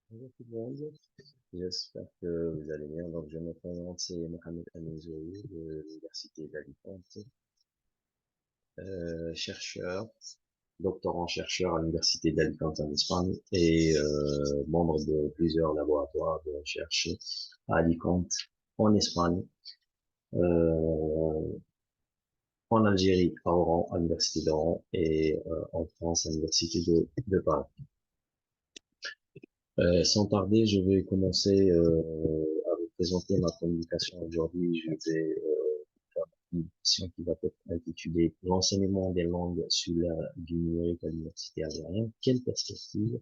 Bonjour tout le monde, j'espère que vous allez bien. Donc, je me présente, c'est Mohamed Amizoui de l'Université d'Alicante, chercheur, doctorant-chercheur à l'Université d'Alicante en Espagne et membre de plusieurs laboratoires de recherche à Alicante, en Espagne, euh, en Algérie, à Oran, à l'Université d'Oran et en France, à l'Université de Paris. Sans tarder, je vais commencer à vous présenter ma communication aujourd'hui. Je vais faire une mission qui va être intitulée L'enseignement des langues sous l'ère du numérique à l'université algérienne. Quelle perspective?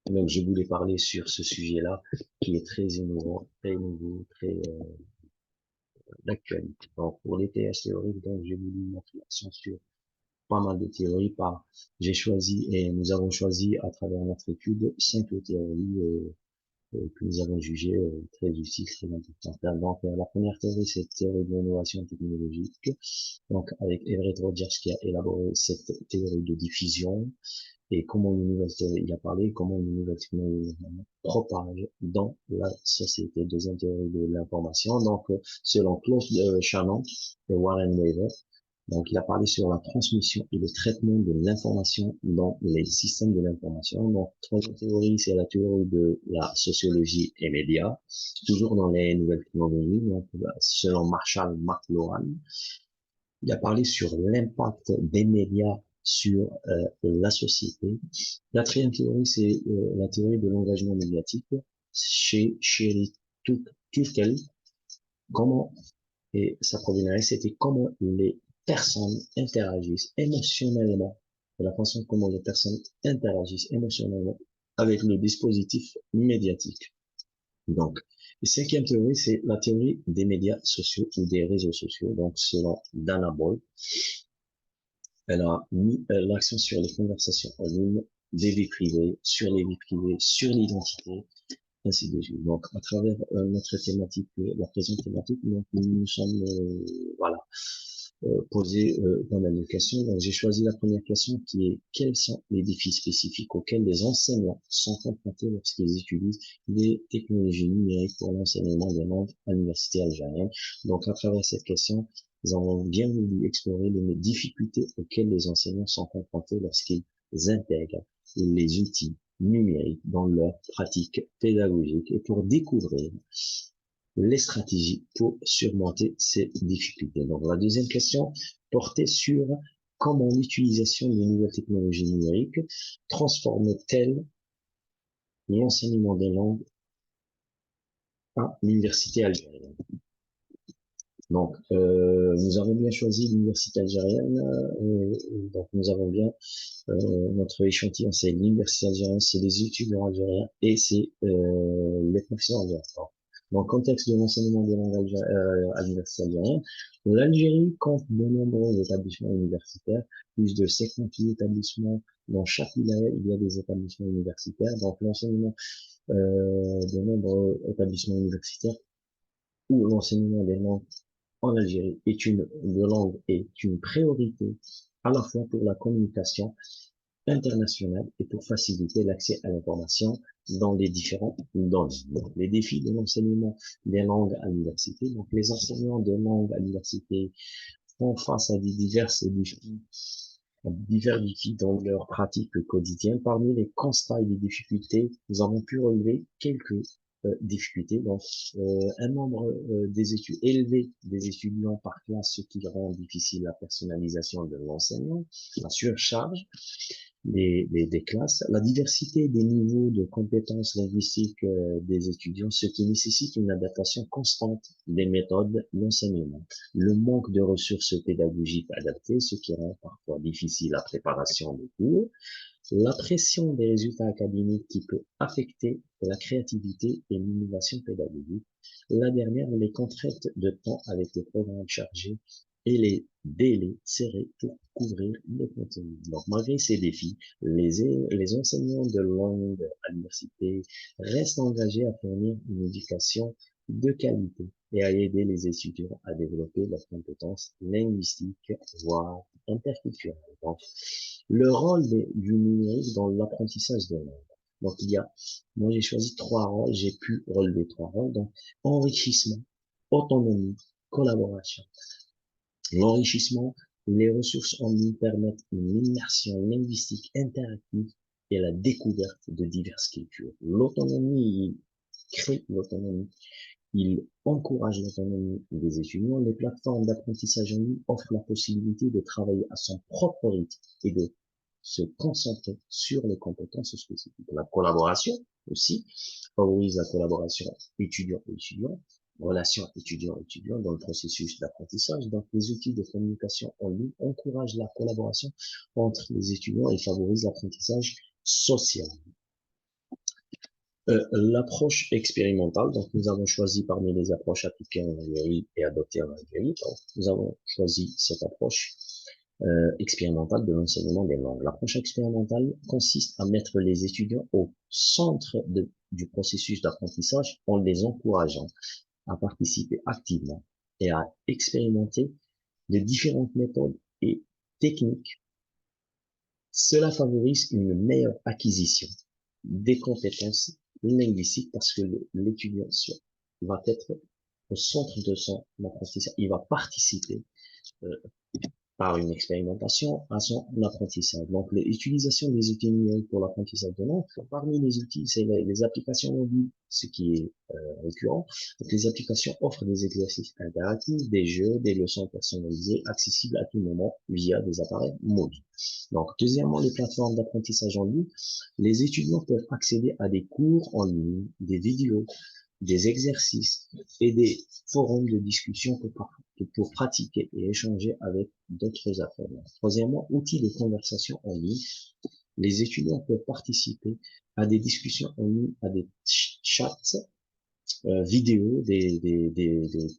Donc, je voulais parler sur ce sujet-là qui est très innovant, très nouveau, très d'actualité. Donc, pour les TH théoriques, donc j'ai voulu mettre l'accent sur pas mal de théories j'ai choisi et nous avons choisi à travers notre étude 5 théories que nous avons jugé très utile, très important. Donc, la première théorie, c'est la théorie de l'innovation technologique. Donc, avec Everett Rogers qui a élaboré cette théorie de diffusion et comment une nouvelle théorie, il a parlé, comment une nouvelle technologie propage dans la société. Deuxième théorie de l'information. Donc, selon Claude Shannon et Warren Weaver, donc, il a parlé sur la transmission et le traitement de l'information dans les systèmes de l'information. Donc, troisième théorie, c'est la théorie de la sociologie et médias, toujours dans les nouvelles technologies. Donc, selon Marshall McLuhan, il a parlé sur l'impact des médias sur la société. La quatrième théorie, c'est la théorie de l'engagement médiatique chez Sherry Turkle. Comment et sa problématique, c'était comment les personnes interagissent émotionnellement, de la façon comment les personnes interagissent émotionnellement avec le dispositif médiatique. Donc, la cinquième théorie, c'est la théorie des médias sociaux ou des réseaux sociaux. Donc, selon Dana Boyle, elle a mis l'accent sur les conversations en ligne, des vies privées, sur les vies privées, sur l'identité, ainsi de suite. Donc, à travers notre thématique, la présente thématique, donc, nous sommes voilà, posé pas mal de questions. Donc, j'ai choisi la première question qui est quels sont les défis spécifiques auxquels les enseignants sont confrontés lorsqu'ils utilisent les technologies numériques pour l'enseignement des langues à l'université algérienne. Donc, à travers cette question, nous avons bien voulu explorer les difficultés auxquelles les enseignants sont confrontés lorsqu'ils intègrent les outils numériques dans leur pratique pédagogique et pour découvrir les stratégies pour surmonter ces difficultés. Donc, la deuxième question portait sur comment l'utilisation de nouvelles technologies numériques transforme-t-elle l'enseignement des langues à l'université algérienne. Donc, nous avons bien choisi l'université algérienne. Donc, nous avons bien notre échantillon, c'est l'université algérienne, c'est les étudiants algériens et c'est les professeurs algériens. Dans le contexte de l'enseignement des langues à l'université algérienne, l'Algérie compte de nombreux établissements universitaires, plus de 58 établissements. Dans chaque wilaya, il y a des établissements universitaires. Donc, l'enseignement de nombreux établissements universitaires où l'enseignement des langues en Algérie de langue est une priorité à la fois pour la communication internationale et pour faciliter l'accès à l'information dans les différents domaines. Donc, les défis de l'enseignement des langues à l'université. Donc, les enseignants de langue à l'université font face à divers défis dans leur pratique quotidienne. Parmi les constats et les difficultés, nous avons pu relever quelques difficultés. Donc, un nombre des études élevé des étudiants par classe, ce qui rend difficile la personnalisation de l'enseignement, la surcharge des classes, la diversité des niveaux de compétences linguistiques des étudiants, ce qui nécessite une adaptation constante des méthodes d'enseignement, le manque de ressources pédagogiques adaptées, ce qui rend parfois difficile la préparation des cours, la pression des résultats académiques qui peut affecter la créativité et l'innovation pédagogique. La dernière, les contraintes de temps avec les programmes chargés et les délais serrés pour couvrir le contenu. Donc, malgré ces défis, les enseignants de langue à l'université restent engagés à fournir une éducation de qualité et à aider les étudiants à développer leurs compétences linguistiques, voire interculturelles. Donc, le rôle du numérique dans l'apprentissage des langues. Donc, moi, j'ai choisi 3 rôles, j'ai pu relever 3 rôles. Donc, enrichissement, autonomie, collaboration. L'enrichissement, les ressources en ligne permettent une immersion linguistique interactive et la découverte de diverses cultures. L'autonomie, il crée l'autonomie. Il encourage l'autonomie des étudiants. Les plateformes d'apprentissage en ligne offrent la possibilité de travailler à son propre rythme et de se concentrer sur les compétences spécifiques. La collaboration aussi favorise la collaboration étudiant-étudiant, relation étudiant-étudiant dans le processus d'apprentissage. Donc, les outils de communication en ligne encouragent la collaboration entre les étudiants et favorisent l'apprentissage social. L'approche expérimentale, donc nous avons choisi parmi les approches appliquées en Algérie et adoptées en Algérie, donc nous avons choisi cette approche expérimentale de l'enseignement des langues. L'approche expérimentale consiste à mettre les étudiants au centre du processus d'apprentissage en les encourageant à participer activement et à expérimenter de différentes méthodes et techniques. Cela favorise une meilleure acquisition des compétences linguistiques parce que l'étudiant va être au centre de son apprentissage. Il va participer euh, par une expérimentation à son apprentissage. Donc, l'utilisation des outils numériques pour l'apprentissage de langue, parmi les outils, c'est les applications mobiles, ce qui est récurrent. Donc, les applications offrent des exercices interactifs, des jeux, des leçons personnalisées, accessibles à tout moment via des appareils mobiles. Donc, deuxièmement, les plateformes d'apprentissage en ligne. Les étudiants peuvent accéder à des cours en ligne, des vidéos, des exercices et des forums de discussion pour pratiquer et échanger avec d'autres apprenants. Troisièmement, outils de conversation en ligne. Les étudiants peuvent participer à des discussions en ligne, à des chats vidéo, des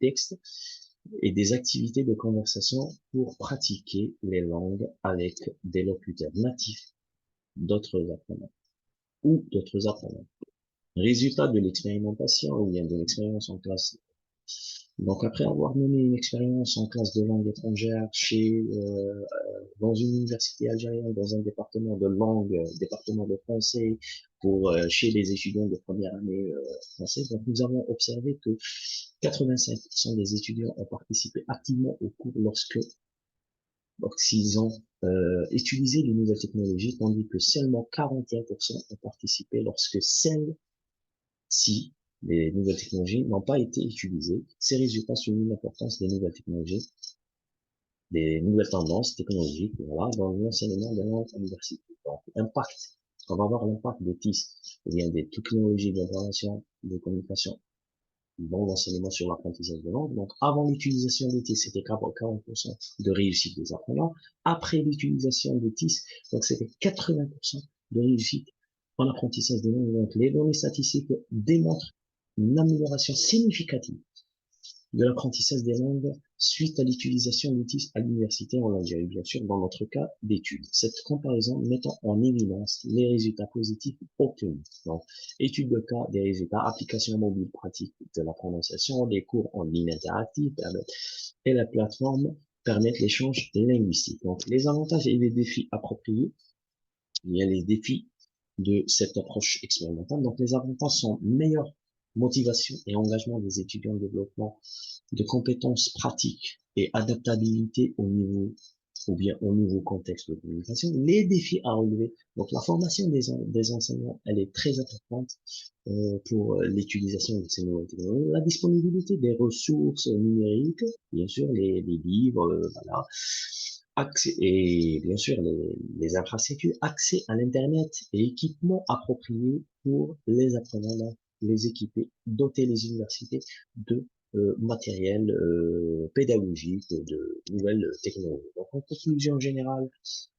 textes et des activités de conversation pour pratiquer les langues avec des locuteurs natifs d'autres apprenants ou d'autres apprenants. Résultat de l'expérimentation ou bien de l'expérience en classe. Donc après avoir mené une expérience en classe de langue étrangère dans une université algérienne, dans un département de langue, département de français, chez les étudiants de première année française, donc nous avons observé que 85% des étudiants ont participé activement au cours lorsqu'ils ont utilisé les nouvelles technologies, tandis que seulement 41% ont participé lorsque si les nouvelles technologies n'ont pas été utilisées. Ces résultats soulignent l'importance des nouvelles technologies, des nouvelles tendances technologiques, voilà, dans l'enseignement des langues universitaires. Donc, on va voir l'impact des TIS, ou bien des technologies d'information, de communication dans l'enseignement sur l'apprentissage de langue. Donc, avant l'utilisation des TIS, c'était 40% de réussite des apprenants. Après l'utilisation des TIS, donc c'était 80% de réussite en apprentissage des langues. Donc, les données statistiques démontrent une amélioration significative de l'apprentissage des langues suite à l'utilisation d'outils à l'université en Algérie, bien sûr, dans notre cas d'études. Cette comparaison mettant en évidence les résultats positifs obtenus. Donc, études de cas, des résultats, applications mobiles pratiques de la prononciation, des cours en ligne interactifs et la plateforme permettent l'échange linguistique. Donc, les avantages et les défis appropriés. Il y a les défis de cette approche expérimentale. Donc, les avantages sont meilleure motivation et engagement des étudiants en développement de compétences pratiques et adaptabilité au nouveau contexte de communication. Les défis à relever. Donc, la formation des enseignants, elle est très importante pour l'utilisation de ces nouvelles technologies. La disponibilité des ressources numériques, bien sûr, les livres, voilà. Accès, et bien sûr, les infrastructures, accès à l'Internet et équipements appropriés pour les apprenants, les équiper, doter les universités de matériel pédagogique, de nouvelles technologies. Donc, en conclusion générale,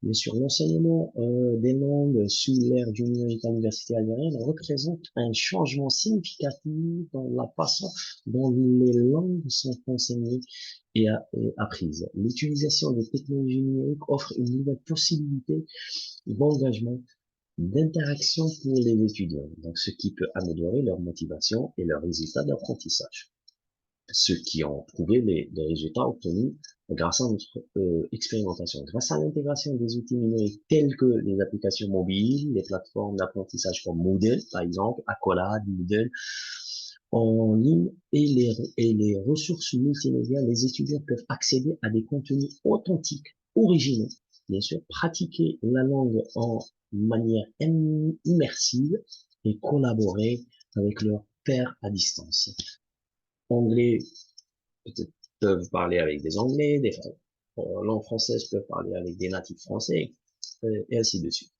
bien sûr, l'enseignement des langues sous l'ère du numérique à l'université algérienne représente un changement significatif dans la façon dont les langues sont enseignées et apprises. L'utilisation des technologies numériques offre une nouvelle possibilité d'engagement, d'interaction pour les étudiants, donc ce qui peut améliorer leur motivation et leurs résultats d'apprentissage. ceux qui ont prouvé les résultats obtenus grâce à notre expérimentation. Grâce à l'intégration des outils numériques tels que les applications mobiles, les plateformes d'apprentissage comme Moodle, par exemple, Accolade, Moodle, en ligne et les ressources multimédia, les étudiants peuvent accéder à des contenus authentiques, originaux, bien sûr, pratiquer la langue en manière immersive et collaborer avec leurs pairs à distance. Anglais peut-être peuvent parler avec des Anglais, des langues françaises peuvent parler avec des natifs français, et ainsi de suite.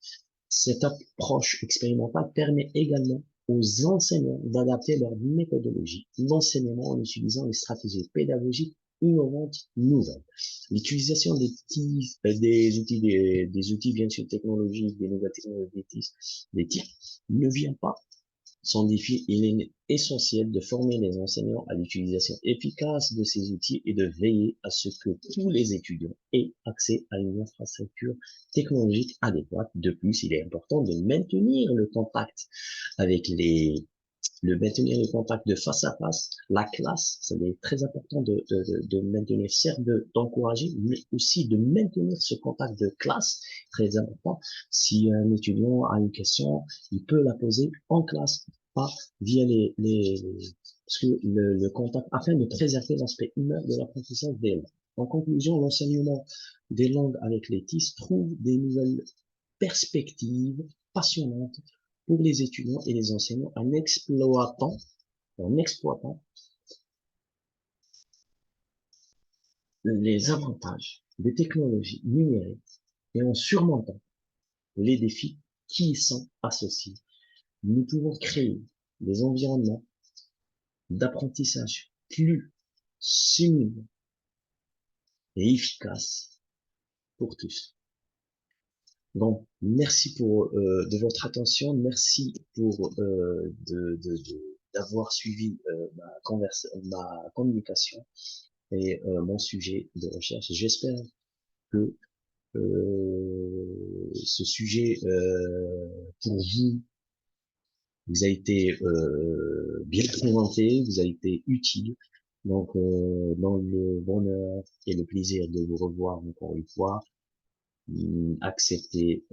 Cette approche expérimentale permet également aux enseignants d'adapter leur méthodologie d'enseignement en utilisant des stratégies pédagogiques innovantes nouvelles. L'utilisation des outils bien sûr technologiques, des nouvelles technologies, des TIC, ne vient pas sans défi. Il est essentiel de former les enseignants à l'utilisation efficace de ces outils et de veiller à ce que tous les étudiants aient accès à une infrastructure technologique adéquate. De plus, il est important de maintenir le contact avec maintenir le contact de face à face, la classe, c'est très important de maintenir, certes d'encourager, mais aussi de maintenir ce contact de classe, très important. Si un étudiant a une question, il peut la poser en classe, pas via parce que le contact, afin de préserver l'aspect humain de l'apprentissage des langues. En conclusion, l'enseignement des langues avec les TIS trouve des nouvelles perspectives passionnantes pour les étudiants et les enseignants en exploitant les avantages des technologies numériques et en surmontant les défis qui y sont associés. Nous pouvons créer des environnements d'apprentissage plus stimulants et efficaces pour tous. Donc, merci de votre attention, merci d'avoir suivi ma communication et mon sujet de recherche. J'espère que ce sujet pour vous a été bien présenté, vous a été utile. Donc, dans le bonheur et le plaisir de vous revoir encore une fois, veuillez accepter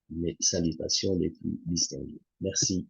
mes salutations les plus distinguées. Merci.